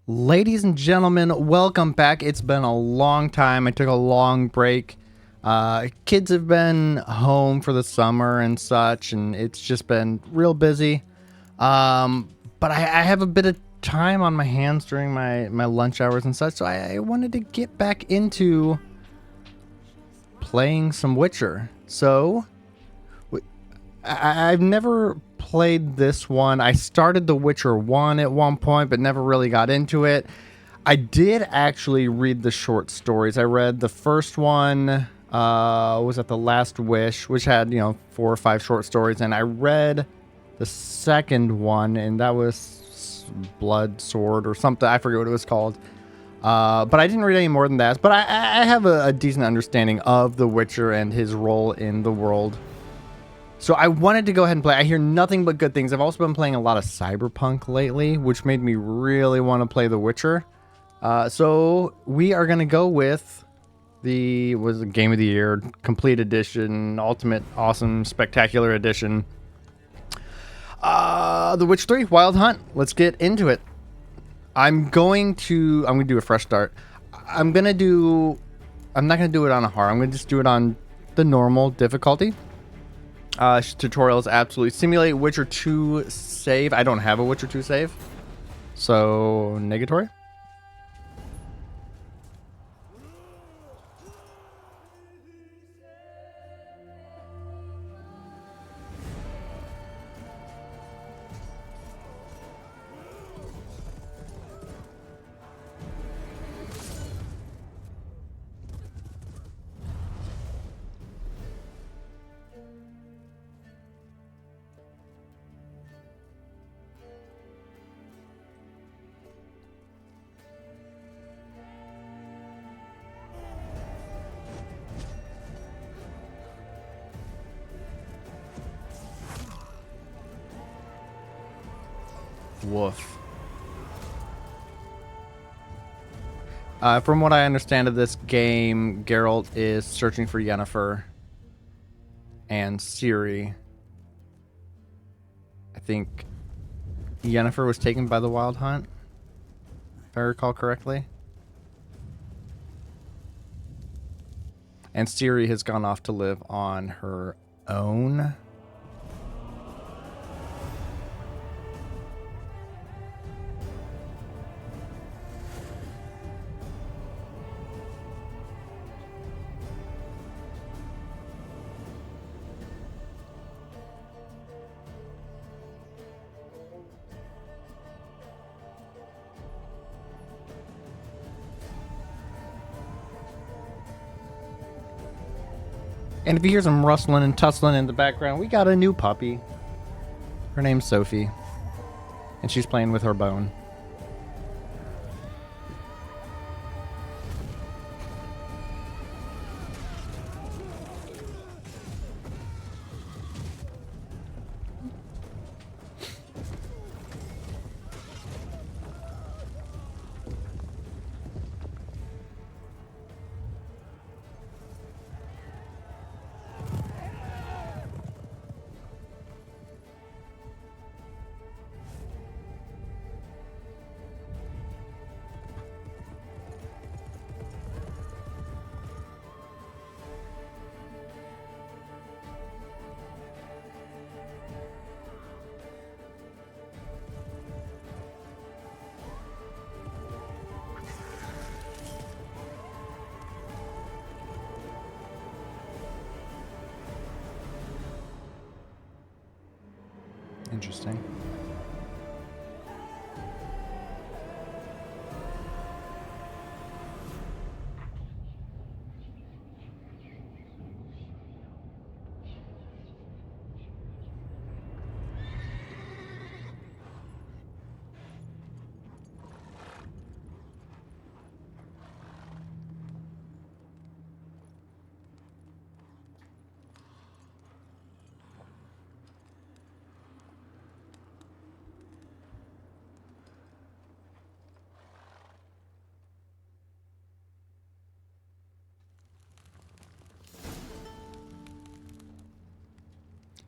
Ladies and gentlemen, welcome back. It's been a long time. I took a long break. Kids have been home for the summer and such, and it's just been real busy. But I have a bit of time on my hands during my lunch hours and such, so I wanted to get back into playing some Witcher. So I've never played this one. I started The Witcher 1 at one point, but never really got into it. I did actually read the short stories. I read the first one, was at The Last Wish, which had, 4 or 5 short stories, and I read the second one, and that was Blood Sword or something. I forget what it was called. But I didn't read any more than that. But I have a decent understanding of The Witcher and his role in the world. So I wanted to go ahead and play. I hear nothing but good things. I've also been playing a lot of Cyberpunk lately, which made me really want to play The Witcher. So we are going to go with the Game of the Year, Complete Edition, Ultimate, Awesome, Spectacular Edition. The Witcher 3, Wild Hunt. Let's get into it. I'm going to do a fresh start. I'm not going to do it on a hard. I'm going to just do it on the normal difficulty. Tutorials absolutely simulate Witcher 2 save. I don't have a Witcher 2 save, so negatory. Woof. From what I understand of this game, Geralt is searching for Yennefer and Ciri. I think Yennefer was taken by the Wild Hunt, if I recall correctly. And Ciri has gone off to live on her own. And if you hear some rustling and tussling in the background, we got a new puppy. Her name's Sophie. And she's playing with her bone. Interesting.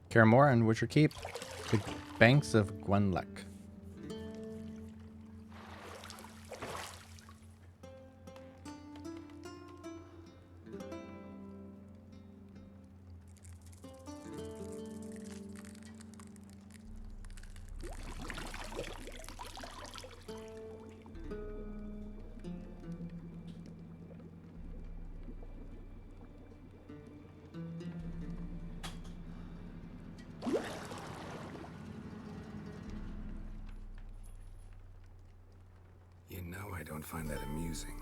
Karamora and Witcher Keep. The banks of Gwenlek. know I don't find that amusing.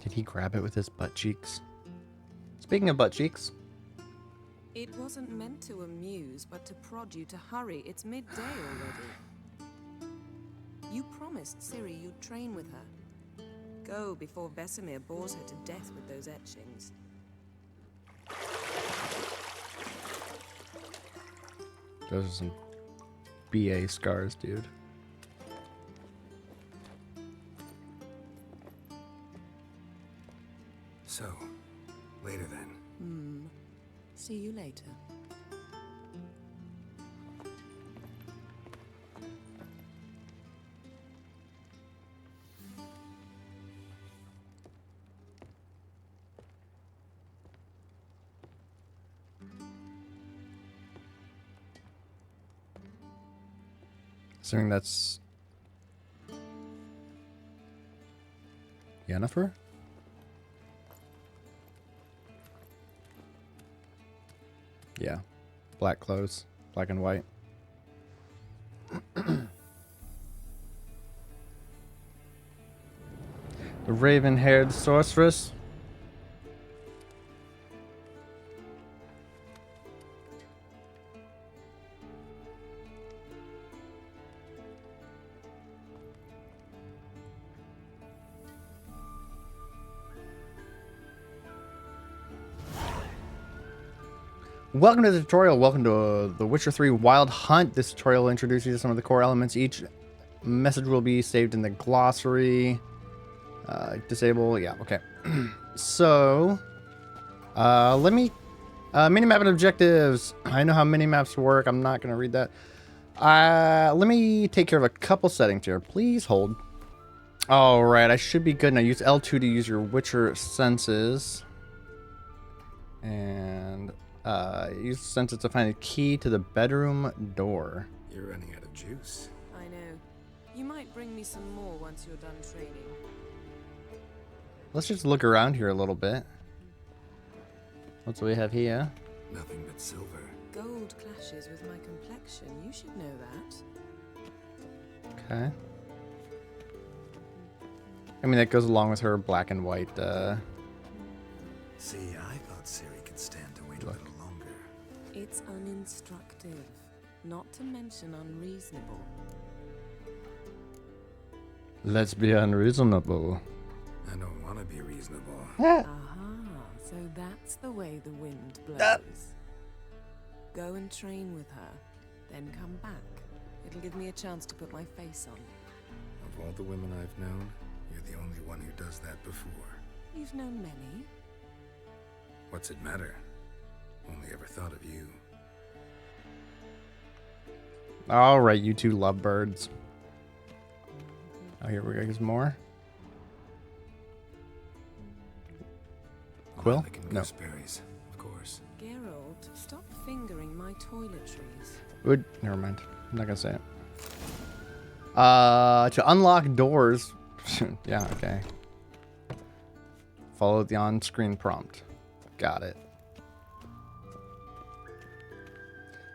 Did he grab it with his butt cheeks? Speaking of butt cheeks. It wasn't meant to amuse, but to prod you to hurry. It's midday already. You promised Ciri you'd train with her. Go before Vesemir bores her to death with those etchings. Those are some BA scars, dude. So, later then. See you later. Assuming that's Yennefer? Yeah. Black clothes. Black and white. The raven-haired sorceress. Welcome to the tutorial. Welcome to The Witcher 3 Wild Hunt. This tutorial will introduce you to some of the core elements. Each message will be saved in the glossary. Disable. Yeah, okay. So, let me... minimap and objectives. I know how minimaps work. I'm not going to read that. Let me take care of a couple settings here. Please hold. Alright, I should be good now. Use L2 to use your Witcher senses. And... use senses to find a key to the bedroom door. You're running out of juice. I know. You might bring me some more once you're done training. Let's just look around here a little bit. What do we have here? Nothing but silver. Gold clashes with my complexion. You should know that. Okay. I mean, that goes along with her black and white, See, I thought Ciri could stand to wait a little longer. It's uninstructive, not to mention unreasonable. Let's be unreasonable. I don't want to be reasonable. Aha, so that's the way the wind blows. Go and train with her, then come back. It'll give me a chance to put my face on. Of all the women I've known, you're the only one who does that before. You've known many. What's it matter? Only ever thought of you. Alright, you two lovebirds. Oh, here we go. Here's more. Quill? Lilac and No. Gooseberries, of course. Geralt, stop fingering my toiletries. Would never mind. I'm not gonna say it. To unlock doors. Yeah, okay. Follow the on-screen prompt. Got it.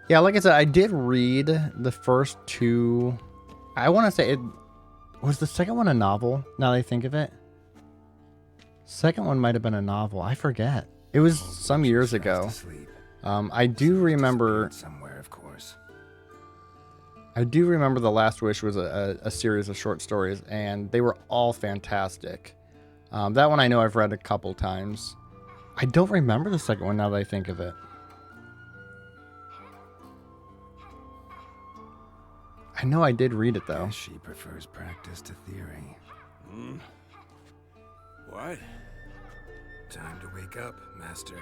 Yeah, like I said, I did read the first two. I want to say it was the second one a novel. Now that I think of it, second one might have been a novel. I forget. It was some years ago. I do remember Somewhere, of course. I do remember The Last Wish was a series of short stories, and they were all fantastic. That one I know I've read a couple times. I don't remember the second one now that I think of it. I know I did read it, though. Guess she prefers practice to theory. What? Time to wake up, Master.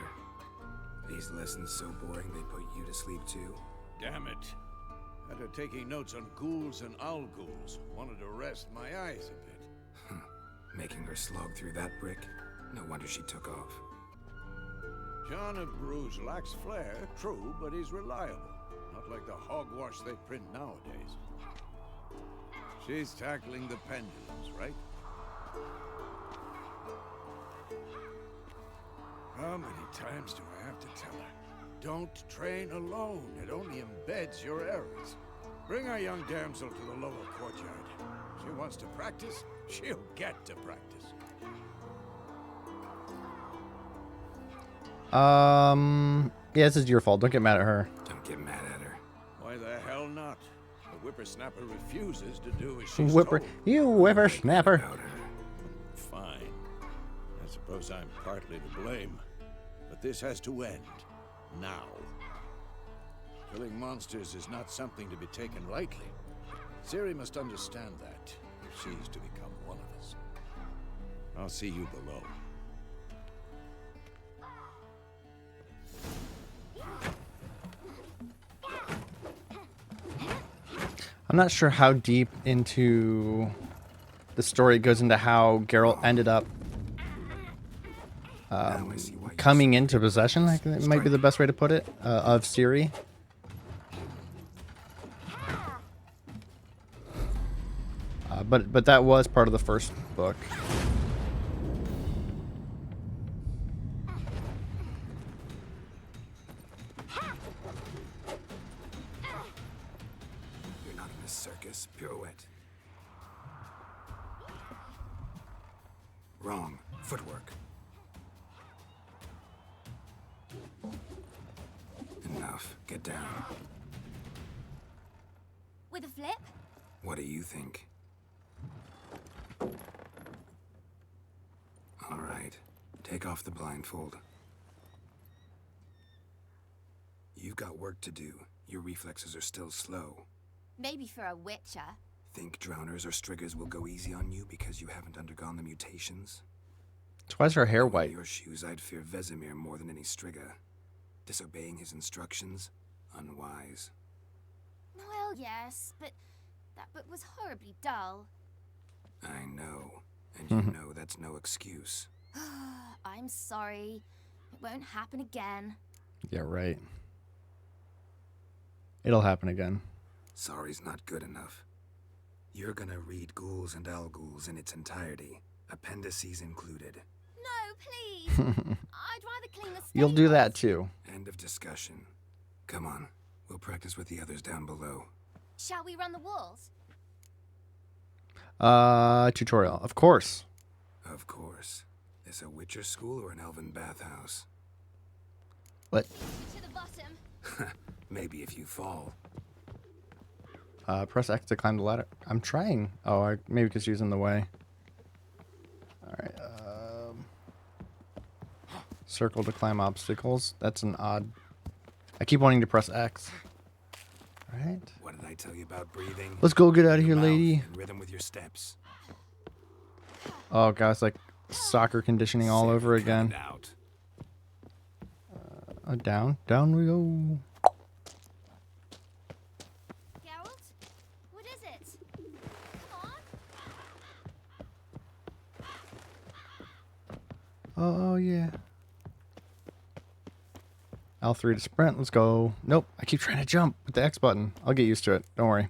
These lessons so boring they put you to sleep too. Damn it. After taking notes on ghouls and owl ghouls, wanted to rest my eyes a bit. Making her slog through that brick? No wonder she took off. John of Bruges lacks flair, true, but he's reliable. Not like the hogwash they print nowadays. She's tackling the pendulums, right? How many times do I have to tell her? Don't train alone. It only embeds your errors. Bring our young damsel to the lower courtyard. She wants to practice, she'll get to practice. Yeah, this is your fault. Don't get mad at her. Don't get mad at her. Why the hell not? The whippersnapper refuses to do as she's told. You whippersnapper. About her. Fine. I suppose I'm partly to blame. But this has to end. Now. Killing monsters is not something to be taken lightly. Ciri must understand that, if she is to become one of us. I'll see you below. I'm not sure how deep into the story it goes into how Geralt ended up Now I see why you're coming so into possession. I think that might be the best way to put it, of Ciri. But that was part of the first book. You're not in a circus, pirouette. Wrong. Footwork. Enough. Get down. With a flip? What do you think? All right. Take off the blindfold. You've got work to do. Your reflexes are still slow. Maybe for a witcher. Think drowners or striggers will go easy on you because you haven't undergone the mutations? So why is her hair In white? your shoes, I'd fear Vesemir more than any strigger. Disobeying his instructions? Unwise. Well, yes, but that book was horribly dull. I know. And you know that's no excuse. I'm sorry. It won't happen again. Yeah, right. It'll happen again. Sorry's not good enough. You're gonna read Ghouls and Alghouls in its entirety, appendices included. No, please. I'd rather clean the You'll do that stables. too. End of discussion. Come on, we'll practice with the others down below. Shall we run the walls? Tutorial. Of course. Of course. Is a Witcher school or an elven bathhouse? What? To the bottom. Maybe if you fall. Press X to climb the ladder. I'm trying. Oh, maybe because she's in the way. Alright, circle to climb obstacles. That's an odd... I keep wanting to press X. Alright. What did I tell you about breathing? Let's go get out of here, Mouth lady. and rhythm with your steps. Oh, God, it's like soccer conditioning all over again. Out. Down. Down we go. Geralt? What is it? Come on. Oh, yeah. L3 to sprint. Let's go. Nope. I keep trying to jump with the X button. I'll get used to it. Don't worry.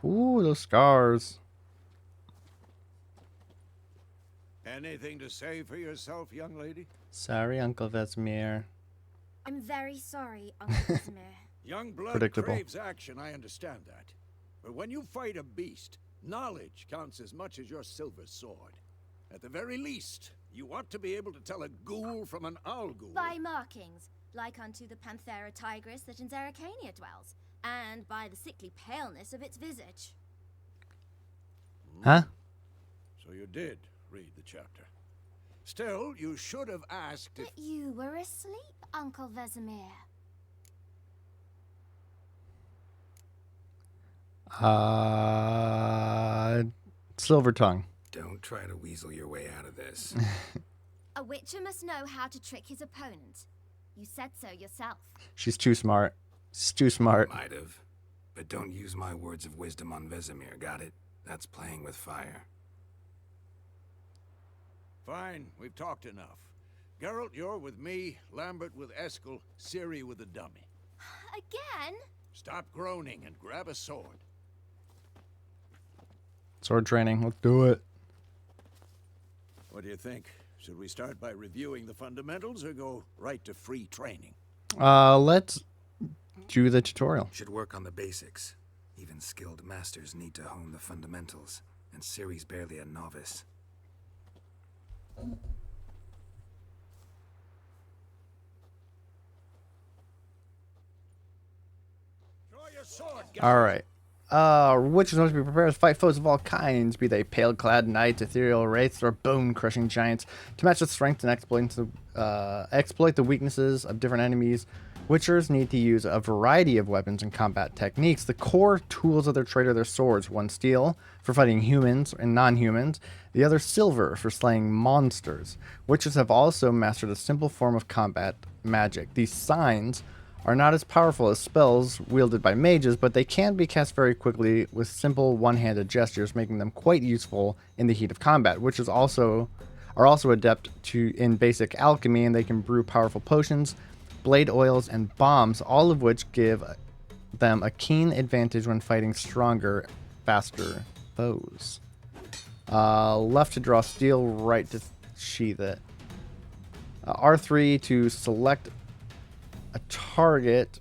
Ooh, those scars. Anything to say for yourself, young lady? Sorry, Uncle Vesemir. I'm very sorry, Uncle Vesemir. Young blood Predictable. craves action, I understand that. But when you fight a beast, knowledge counts as much as your silver sword. At the very least, you ought to be able to tell a ghoul from an Alghoul. By markings, like unto the Panthera tigris that in Zerrikania dwells, and by the sickly paleness of its visage. Huh? So you did read the chapter. Still, you should have asked if... But you were asleep, Uncle Vesemir. Silver tongue. Don't try to weasel your way out of this. A witcher must know how to trick his opponent. You said so yourself. She's too smart. She's too smart. Might have. But don't use my words of wisdom on Vesemir, got it? That's playing with fire. Fine, we've talked enough. Geralt, you're with me, Lambert with Eskel, Ciri with the dummy. Again? Stop groaning and grab a sword. Sword training. Let's do it. What do you think? Should we start by reviewing the fundamentals or go right to free training? Let's do the tutorial. Should work on the basics. Even skilled masters need to hone the fundamentals, and Ciri's barely a novice. Draw your sword, Geralt. All right. Witches must be prepared to fight foes of all kinds, be they pale-clad knights, ethereal wraiths, or bone-crushing giants. To match the strength and exploit the weaknesses of different enemies, Witchers need to use a variety of weapons and combat techniques. The core tools of their trade are their swords. One steel for fighting humans and non-humans, the other silver for slaying monsters. Witchers have also mastered a simple form of combat magic. These signs are not as powerful as spells wielded by mages, but they can be cast very quickly with simple one-handed gestures, making them quite useful in the heat of combat. Witches are also adept in basic alchemy, and they can brew powerful potions, blade oils, and bombs, all of which give them a keen advantage when fighting stronger, faster foes. Left to draw steel, right to sheath it. R3 to select a target.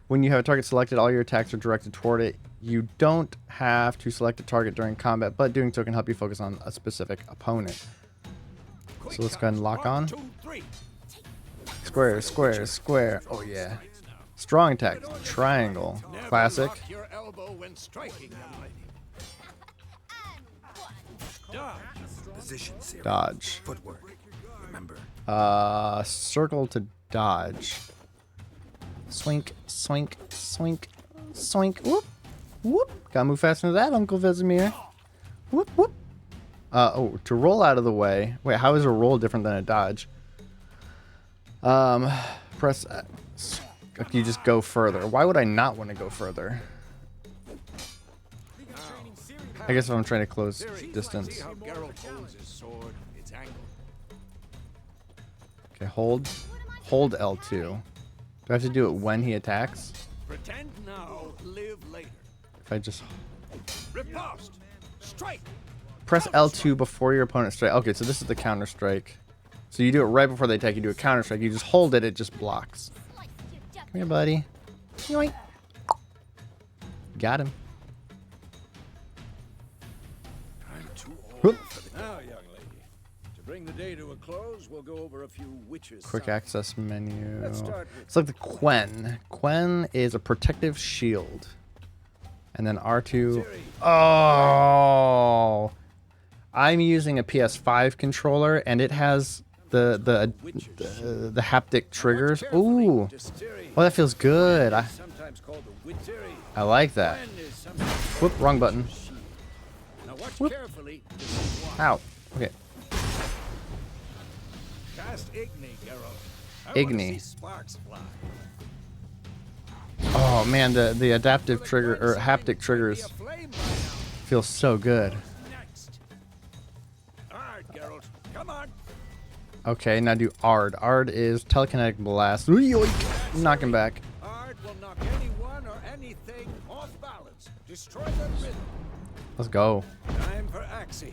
When you have a target selected, all your attacks are directed toward it. You don't have to select a target during combat, but doing so can help you focus on a specific opponent. So let's go ahead and lock on. 1, 2, 3. Square, square, square. Oh yeah. Strong attack. Triangle. Never Classic. lock your elbow when striking, young lady. Dodge. Position, Ciri. Dodge. Footwork. Remember, Circle to dodge. Swink, swink, swink, swink. Whoop, whoop. Gotta move faster than that, Uncle Vesemir. Whoop, whoop. Oh, to roll out of the way. Wait, how is a roll different than a dodge? Press X. You just go further. Why would I not want to go further? I guess if I'm trying to close Ciri, distance. See how Geralt holds his sword? It's angled. Okay, hold L2. Do I have to do it when he attacks? Pretend now, live later. If I just Riposte. Strike. press L2 before your opponent strike. Okay, so this is the counter strike. So you do it right before they attack. You do a counter strike. You just hold it. It just blocks. Come here, buddy. Yoink. Got him. I'm too old Whoop. for the... Now, young lady, to bring the day to a close, we'll go over a few witches' Quick signs. access menu. Let's start with- It's like the Quen. Quen is a protective shield. And then R2. Ciri. Oh. I'm using a PS5 controller, and it has the haptic triggers. Ooh. Oh, that feels good. Sometimes called the witch. Ciri. I like that. Quen is sometimes Whoop, wrong button. Now watch Whoop. carefully. to see why. Ow. Okay. Cast Igni, Geralt. I Igni. wanna see sparks fly. Oh man, the adaptive trigger or haptic triggers Be a flame by now. feel so good. Next. Alright, Geralt. Come on. Okay, now do Ard. Ard is telekinetic blast. Yoink. Knock him back. Ard will knock anyone or anything off balance. Destroy their rhythm. Let's go. Time for Axie.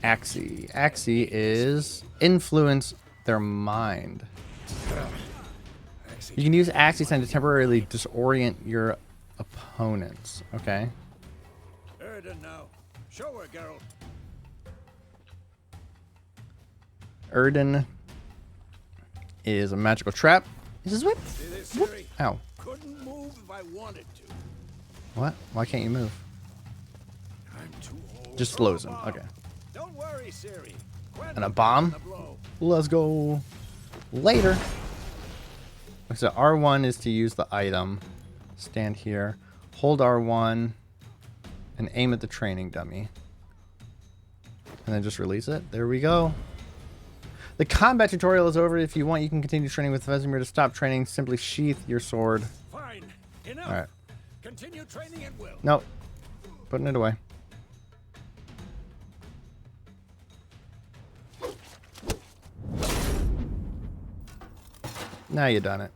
Axie. Axie is influence their mind. You can use Axie sign to temporarily disorient your opponents. Okay. Erden now. Show her, Geralt. Erden is a magical trap. This is whip. See this, Ciri? Ow. Couldn't move if I wanted to. What? Why can't you move? I'm too old. Just slows him. Okay. Don't worry, Ciri. Quen And a will bomb? take the blow. Let's go. Later. So R1 is to use the item. Stand here. Hold R1 and aim at the training dummy. And then just release it. There we go. The combat tutorial is over. If you want, you can continue training with Vesemir. To stop training, simply sheath your sword. Fine. Enough. All right. Continue training at will. Nope. Putting it away. Now you done it.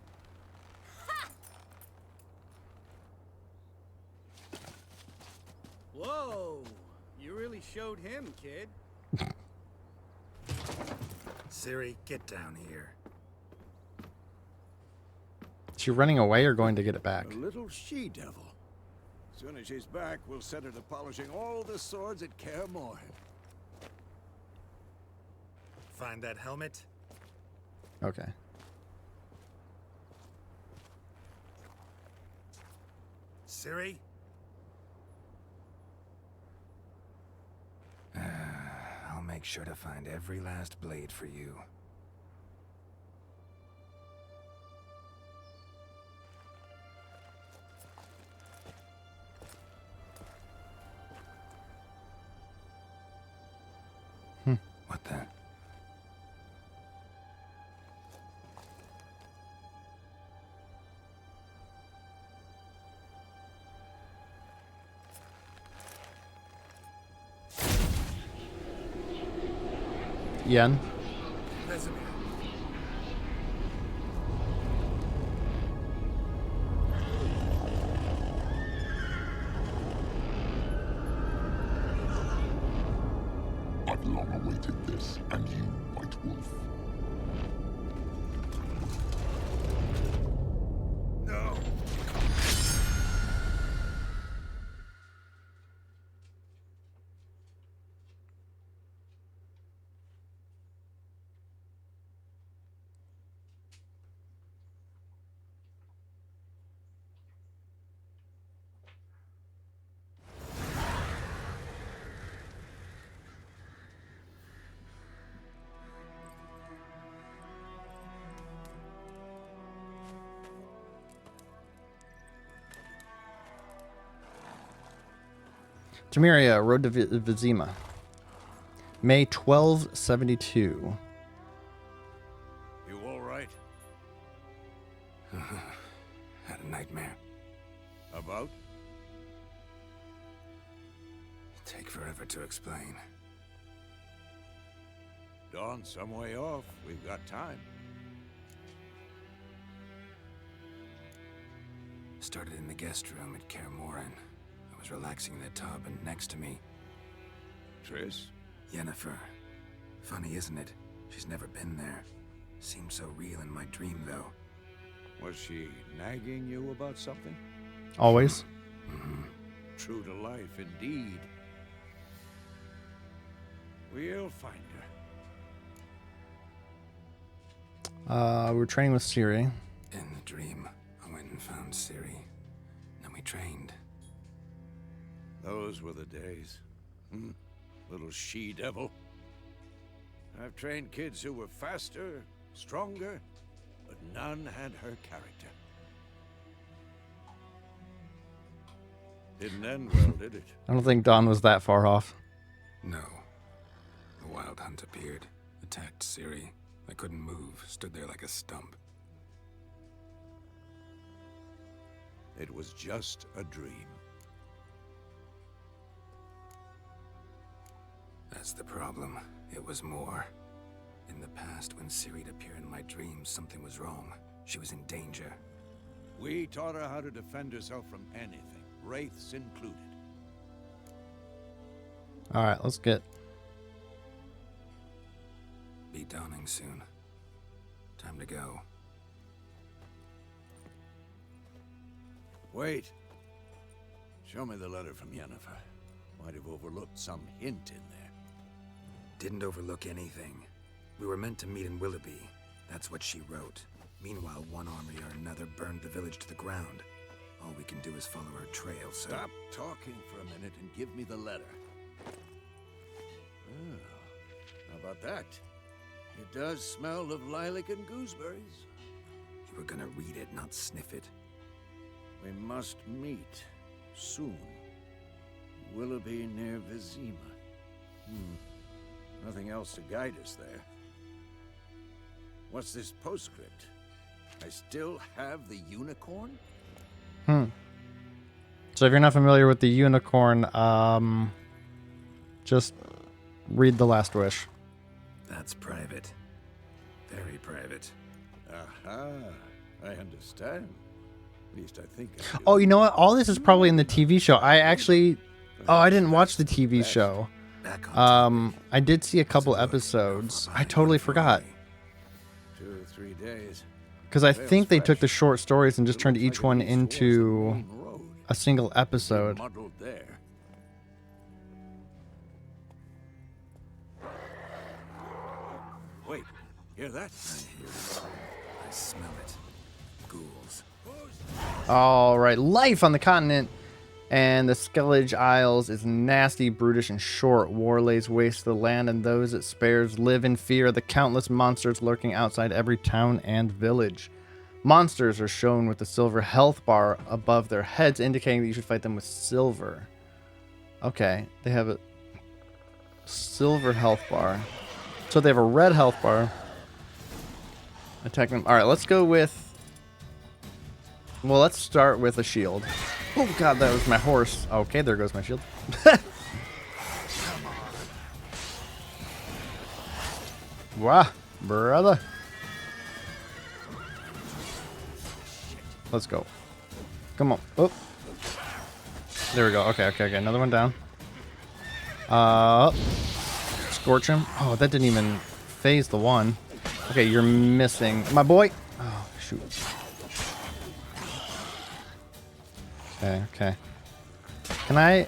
Whoa! You really showed him, kid. Ciri, get down here. Is she running away or going to get it back? A little she-devil. As soon as she's back, we'll set her to polishing all the swords at Kaer Morhen. Find that helmet? Okay. Ciri? I'll make sure to find every last blade for you. What the? Yen. Vesemir. I've long awaited this, and you, White Wolf. No. Temeria, Road to Vizima. May 1272. You all right? Had a nightmare. About? Take forever to explain. Dawn's some way off. We've got time. Started in the guest room at Kaer Morhen. I was relaxing in the tub, and next to me, Triss? Yennefer. Funny, isn't it? She's never been there. Seemed so real in my dream, though. Was she nagging you about something? Always. True to life, indeed. We'll find her. We were training with Ciri. In the dream, I went and found Ciri. Then we trained. Those were the days. Little she-devil. I've trained kids who were faster, stronger, but none had her character. Didn't end well, did it? I don't think Dawn was that far off. No. The Wild Hunt appeared, attacked Ciri. I couldn't move, stood there like a stump. It was just a dream. That's the problem. It was more. In the past, when Ciri'd appear in my dreams, something was wrong. She was in danger. We taught her how to defend herself from anything, wraiths included. Alright, let's get... Be dawning soon. Time to go. Wait. Show me the letter from Yennefer. Might have overlooked some hint in there. Didn't overlook anything. We were meant to meet in Willoughby. That's what she wrote. Meanwhile, one army or another burned the village to the ground. All we can do is follow her trail, so... Stop talking for a minute and give me the letter. Oh, how about that? It does smell of lilac and gooseberries. You were gonna read it, not sniff it. We must meet soon. Willoughby near Vizima. Nothing else to guide us there. What's this postscript? I still have the unicorn? So if you're not familiar with the unicorn, just read The Last Wish. That's private. Very private. Ah, I understand. At least I think I do. Oh, you know what? All this is probably in the TV show. I actually... Oh, I didn't watch the TV show. Back on topic. I did see a couple Let's look. episodes. How I far totally you from forgot. me? 2 or 3 days. Because I Trail's think they took fresh. the short stories and just It turned looks each like it one leads towards the into main road. a single Bit episode. muddled there. Wait, hear that? I hear it. I smell it. Ghouls. All right, life on the continent and the Skellige Isles is nasty, brutish, and short. War lays waste the land, and those it spares live in fear of the countless monsters lurking outside every town and village. Monsters are shown with the silver health bar above their heads, indicating that you should fight them with silver. Okay, they have a silver health bar. So they have a red health bar. Attack them. All right, let's go with... Well, let's start with a shield. Oh, God, that was my horse. Okay, there goes my shield. Wow, brother. Let's go. Come on. Oh. There we go. Okay, okay, okay. Another one down. Scorch him. Oh, that didn't even phase the one. Okay, you're missing. My boy. Oh, shoot. Okay, okay. Can I...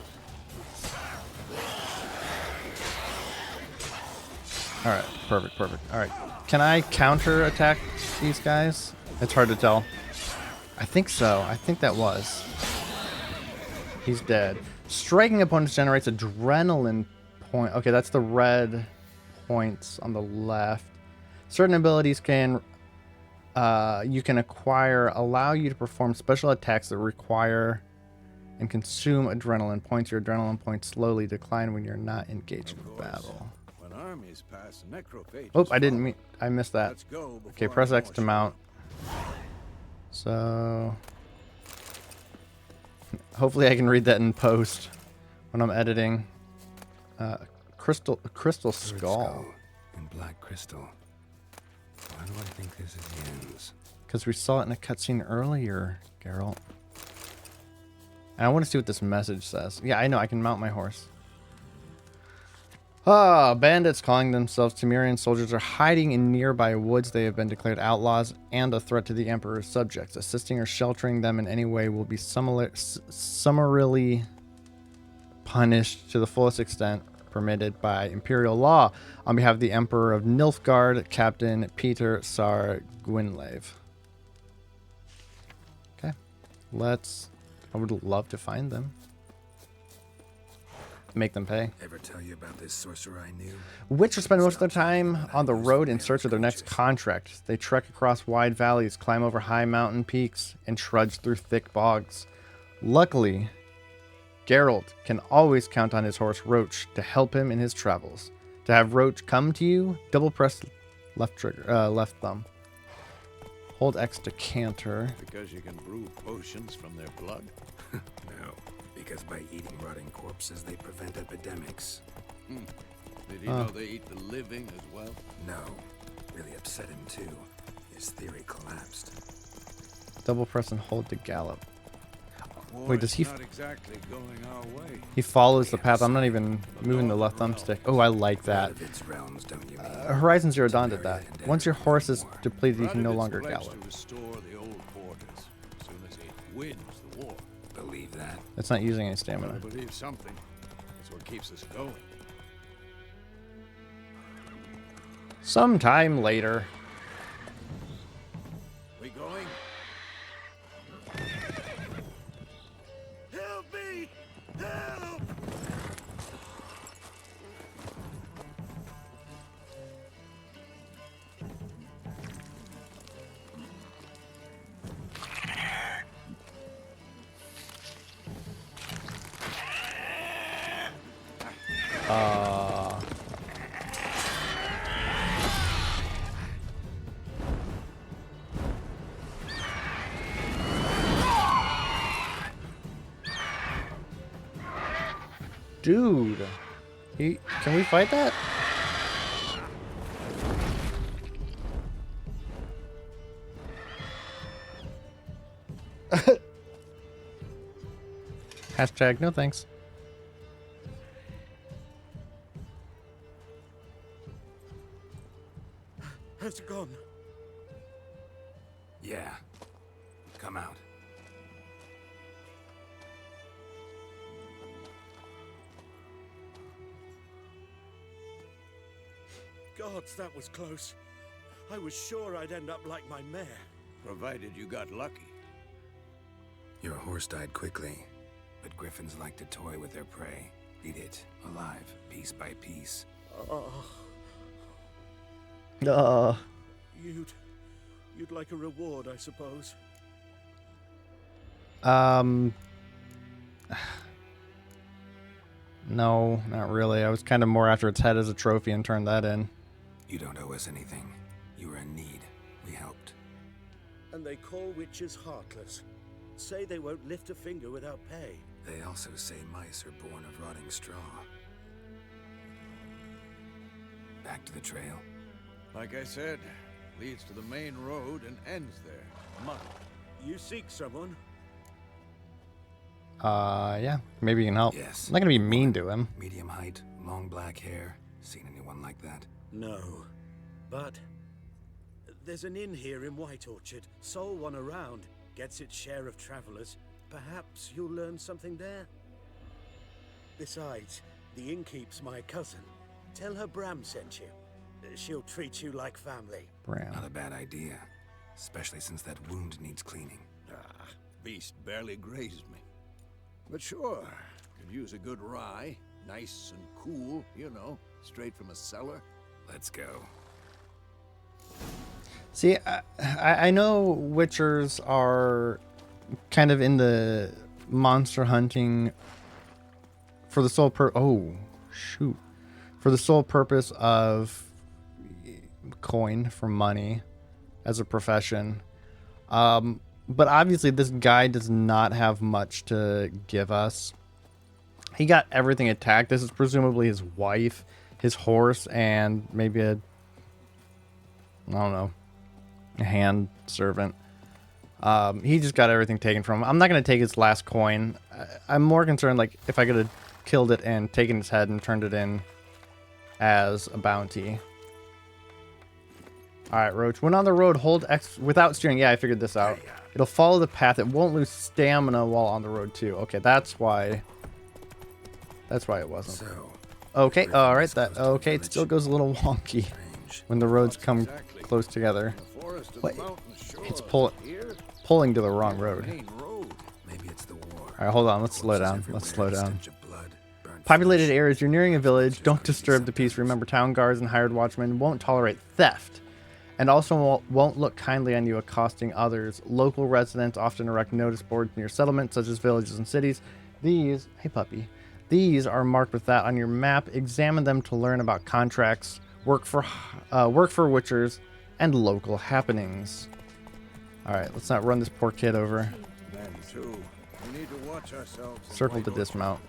Alright, perfect, perfect. Alright. Can I counter attack these guys? It's hard to tell. I think so. I think that was. He's dead. Striking opponents generates adrenaline point. Okay, that's the red points on the left. Certain abilities can you can acquire allow you to perform special attacks that require and consume adrenaline points. Your adrenaline points slowly decline when you're not engaged in battle. When armies pass, necrophages Oh, I didn't follow. mean. I missed that. Let's go Okay, before press I X to know mount. So hopefully I can read that in post when I'm editing. Crystal Bird skull. and black crystal. Why do I think this is Yen's? Because we saw it in a cutscene earlier, Geralt. And I want to see what this message says. Yeah, I know. I can mount my horse. Ah, bandits calling themselves Temerian soldiers are hiding in nearby woods. They have been declared outlaws and a threat to the Emperor's subjects. Assisting or sheltering them in any way will be summarily punished to the fullest extent permitted by Imperial law. On behalf of the Emperor of Nilfgaard, Captain Peter Sar Gwynlave. Okay. I would love to find them. Make them pay. Ever tell you about this sorcerer I knew? Witchers spend most of their time on the road in search of their next contract. They trek across wide valleys, climb over high mountain peaks, and trudge through thick bogs. Luckily, Geralt can always count on his horse Roach to help him in his travels. To have Roach come to you, double press left thumb. Hold X to canter. Because you can brew potions from their blood? No, because by eating rotting corpses, they prevent epidemics. Did he know they eat the living as well? No, really upset him too. His theory collapsed. Double press and hold to gallop. War Wait, does is he not exactly going our way. He follows the path. I'm not even moving the left thumbstick. Oh, I like that. Out of its realms, don't you mean? Horizon Zero Dawn did that. Once your horse is depleted, you can no Radovit's longer pledged gallop. to restore the old quarters as soon as it wins the war. Believe that. It's not using any I stamina. believe something. It's what keeps us going. Sometime later. We going? Help me! Help! Dude. Can we fight that? Hashtag no thanks. Has it gone? Yeah. Come out. Gods, that was close. I was sure I'd end up like my mare. Provided you got lucky. Your horse died quickly, but griffins like to toy with their prey. Eat it, alive, piece by piece. You'd like a reward, I suppose. No, not really. I was kind of more after its head as a trophy and turned that in. You don't owe us anything. You were in need. We helped. And they call witches heartless. Say they won't lift a finger without pay. They also say mice are born of rotting straw. Back to the trail. Like I said, leads to the main road and ends there. Come on. You seek someone? Yeah. Maybe you can help. Yes. I'm not gonna be mean to him. Medium height, long black hair. Seen anyone like that? No. But there's an inn here in White Orchard. Sole one around. Gets its share of travelers. Perhaps you'll learn something there. Besides, the innkeep's my cousin. Tell her Bram sent you. She'll treat you like family. Bram. Not a bad idea. Especially since that wound needs cleaning. Beast barely grazed me. But sure, could use a good rye. Nice and cool, you know, straight from a cellar. Let's go. See, I know witchers are kind of in the monster hunting for the sole for the sole purpose of coin for money as a profession. But obviously this guy does not have much to give us. He got everything attacked. This is presumably his wife, his horse, and maybe a hand servant. He just got everything taken from him. I'm not going to take his last coin. I'm more concerned like if I could have killed it and taken his head and turned it in as a bounty. All right, Roach. When on the road, hold X without steering. Yeah, I figured this out. It'll follow the path. It won't lose stamina while on the road too. Okay, that's why. That's why it wasn't. So, Okay, all right. Okay. It still goes a little wonky when the roads come close together. Wait, it's pulling to the wrong road. maybe it's the war. All right, hold on. Let's slow down. Let's slow down. Populated areas. You're nearing a village. Don't disturb the peace. Remember, town guards and hired watchmen won't tolerate theft, and also won't look kindly on you accosting others. Local residents often erect notice boards near settlements, such as villages and cities. These, hey puppy, these are marked with that on your map. Examine them to learn about contracts, work for witchers, and local happenings. All right, let's not run this poor kid over. Then too, we need to watch ourselves. Circle to dismount.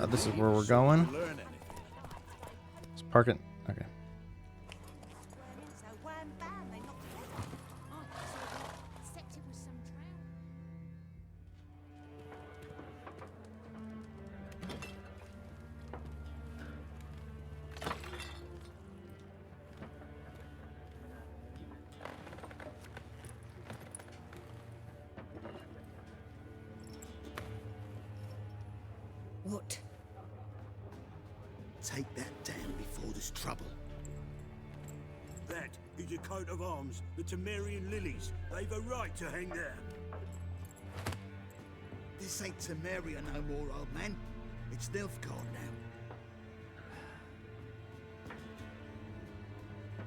This is where we're going. Let's park it. Okay. What? Take that down before there's trouble. That is a coat of arms, the Temerian lilies. They've a right to hang there. This ain't Temeria no more, old man. It's Nilfgaard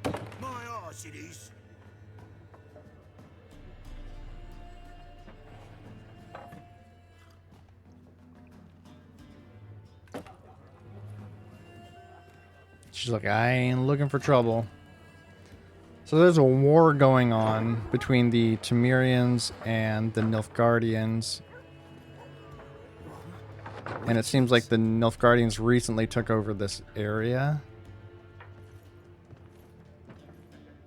now. My arse it is. She's like, I ain't looking for trouble. So there's a war going on between the Temerians and the Nilfgaardians. And it seems like the Nilfgaardians recently took over this area.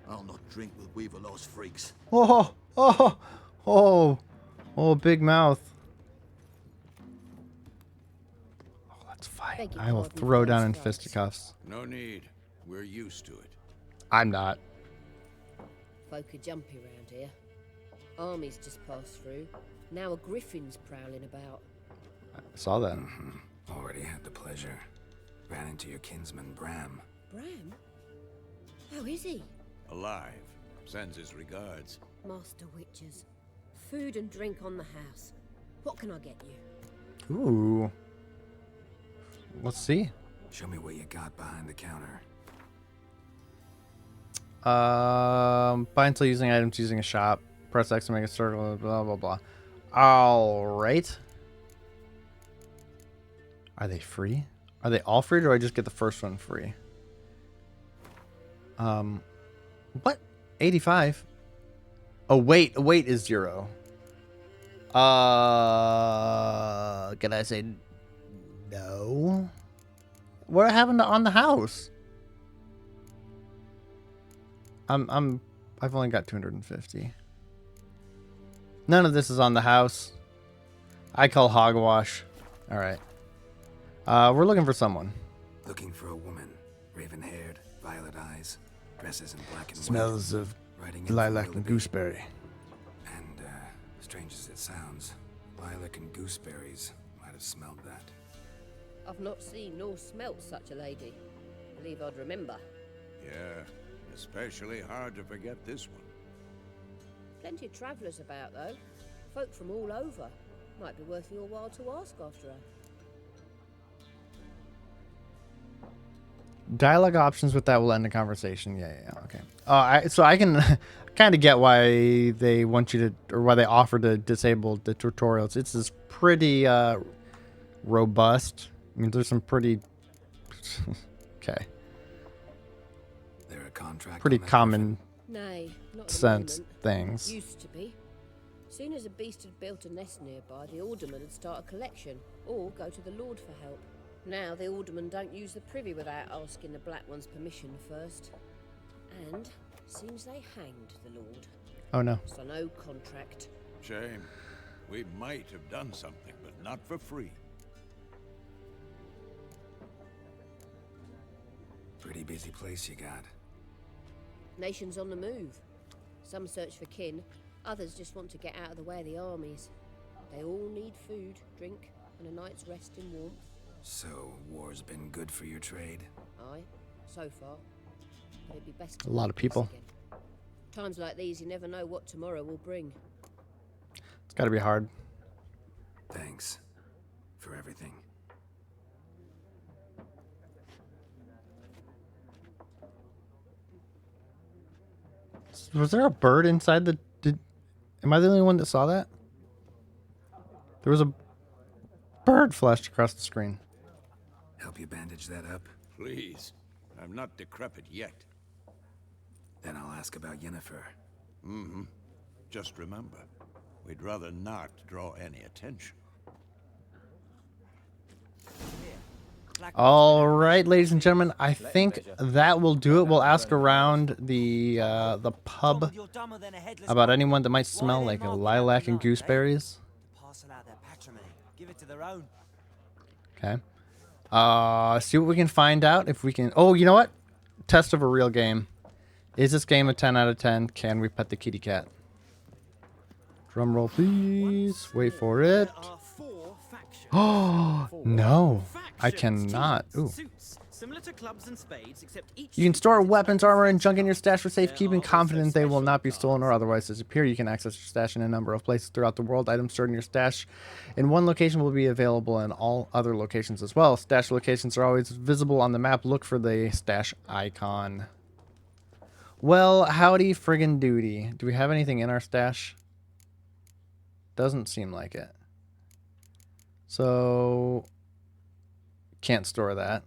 I'll not drink with Weaverlaw's freaks. Oh, oh, oh. Oh, big mouth. Oh, let's fight. Beg your I will pardon, throw down in first folks. fisticuffs. No need. We're used to it. I'm not. Folk are jumpy round here. Armies just passed through. Now a griffin's prowling about. I saw that. Already had the pleasure. Ran into your kinsman, Bram. Bram? How is he? Alive. Sends his regards. Master Witches. Food and drink on the house. What can I get you? Ooh. Let's see. Show me what you got behind the counter. Buy until using items using a shop. Press X to make a circle. Blah blah blah. All right. Are they free? Are they all free, or do I just get the first one free? What? 85. Oh wait, weight is 0. Can I say no? What happened on the house? I've only got 250. None of this is on the house. I call hogwash. All right. We're looking for someone. Looking for a woman. Raven-haired, violet eyes, dresses in black and Smells of white. Riding in from lilac and Willoughby. gooseberry. And, strange as it sounds, lilac and gooseberries might have smelled that. I've not seen nor smelt such a lady. Believe I'd remember. Yeah, especially hard to forget this one. Plenty of travellers about, though. Folk from all over. Might be worth your while to ask after her. Dialogue options with that will end the conversation. Yeah, okay. So I can kind of get why they want you to, or why they offer to disable the tutorials. It's this pretty robust. I mean, there's some pretty okay, There a contract pretty on that common Nay, not at the sense moment. things. Used to be. Soon as a beast had built a nest nearby, the alderman would start a collection, or go to the lord for help. Now the aldermen don't use the privy without asking the Black One's permission first. And seems they hanged the lord. Oh no. So no contract. Shame. We might have done something, but not for free. Pretty busy place you got. Nations on the move. Some search for kin, others just want to get out of the way of the armies. They all need food, drink, and a night's rest in warmth. So, war's been good for your trade? Aye, so far. But it'd be best to A lot of make peace people. again. Times like these, you never know what tomorrow will bring. It's got to be hard. Thanks. For everything. Was there a bird inside the? Am I the only one that saw that? There was a bird flashed across the screen. Help you bandage that up? Please. I'm not decrepit yet. Then I'll ask about Yennefer. Mm-hmm. Just remember, we'd rather not draw any attention. All right, ladies and gentlemen, I think that will do it. We'll ask around the pub about anyone that might smell like a lilac and gooseberries. Okay. See what we can find out. If we can. Oh, you know what? Test of a real game. Is this game a 10 out of 10? Can we pet the kitty cat? Drum roll, please. Wait for it. Oh no, I cannot. Ooh. You can store weapons, armor, and junk in your stash for safekeeping, confident they will not be stolen or otherwise disappear. You can access your stash in a number of places throughout the world. Items stored in your stash in one location will be available in all other locations as well. Stash locations are always visible on the map. Look for the stash icon. Well, howdy friggin' doody. Do we have anything in our stash? Doesn't seem like it. So, can't store that.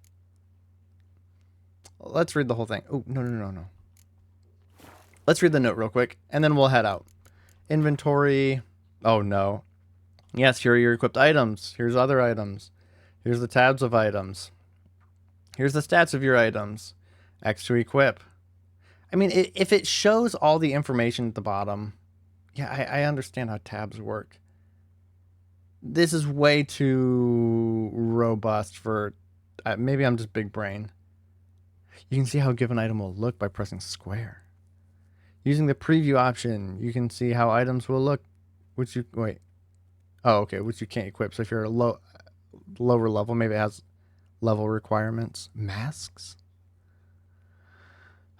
Let's read the whole thing. Oh, no. Let's read the note real quick, and then we'll head out. Inventory. Oh, no. Yes, here are your equipped items. Here's other items. Here's the tabs of items. Here's the stats of your items. X to equip. I mean, if it shows all the information at the bottom, yeah, I understand how tabs work. This is way too robust for... maybe I'm just big brain. You can see how a given item will look by pressing square. Using the preview option, you can see how items will look, which you... Wait. Oh, okay, which you can't equip. So if you're a lower level, maybe it has level requirements. Masks?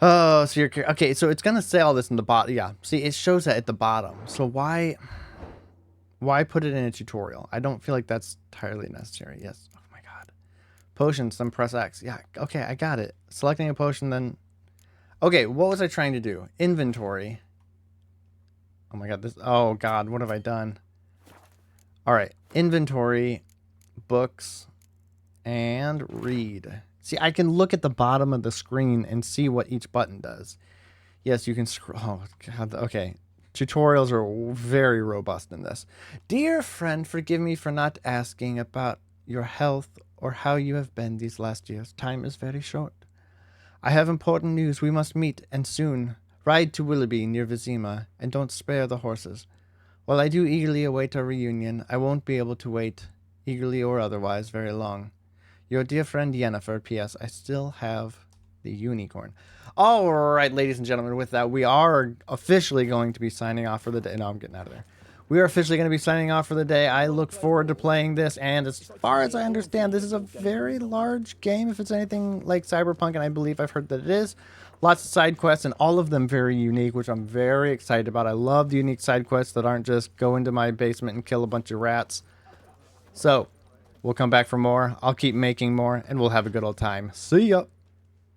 Oh, so you're... Okay, so it's going to say all this in the bottom. Yeah, see, it shows that at the bottom. So why put it in a tutorial? I don't feel like that's entirely necessary. Yes. Oh, my God. Potions, then press X. Yeah, okay, I got it. Selecting a potion, then... Okay, what was I trying to do? Inventory. Oh, my God. Oh, God, what have I done? All right, inventory, books, and read. See, I can look at the bottom of the screen and see what each button does. Yes, you can scroll. Oh, God. Okay. Tutorials are very robust in this. Dear friend, forgive me for not asking about your health or how you have been these last years. Time is very short. I have important news. We must meet, and soon. Ride to Willoughby near Vizima, and don't spare the horses. While I do eagerly await our reunion, I won't be able to wait, eagerly or otherwise, very long. Your dear friend Yennefer, P.S. I still have the unicorn. All right, ladies and gentlemen, with that, we are officially going to be signing off for the day. No, I'm getting out of there. We are officially going to be signing off for the day. I look forward to playing this, and as far as I understand, this is a very large game, if it's anything like Cyberpunk, and I believe I've heard that it is. Lots of side quests, and all of them very unique, which I'm very excited about. I love the unique side quests that aren't just go into my basement and kill a bunch of rats. So, we'll come back for more. I'll keep making more, and we'll have a good old time. See ya!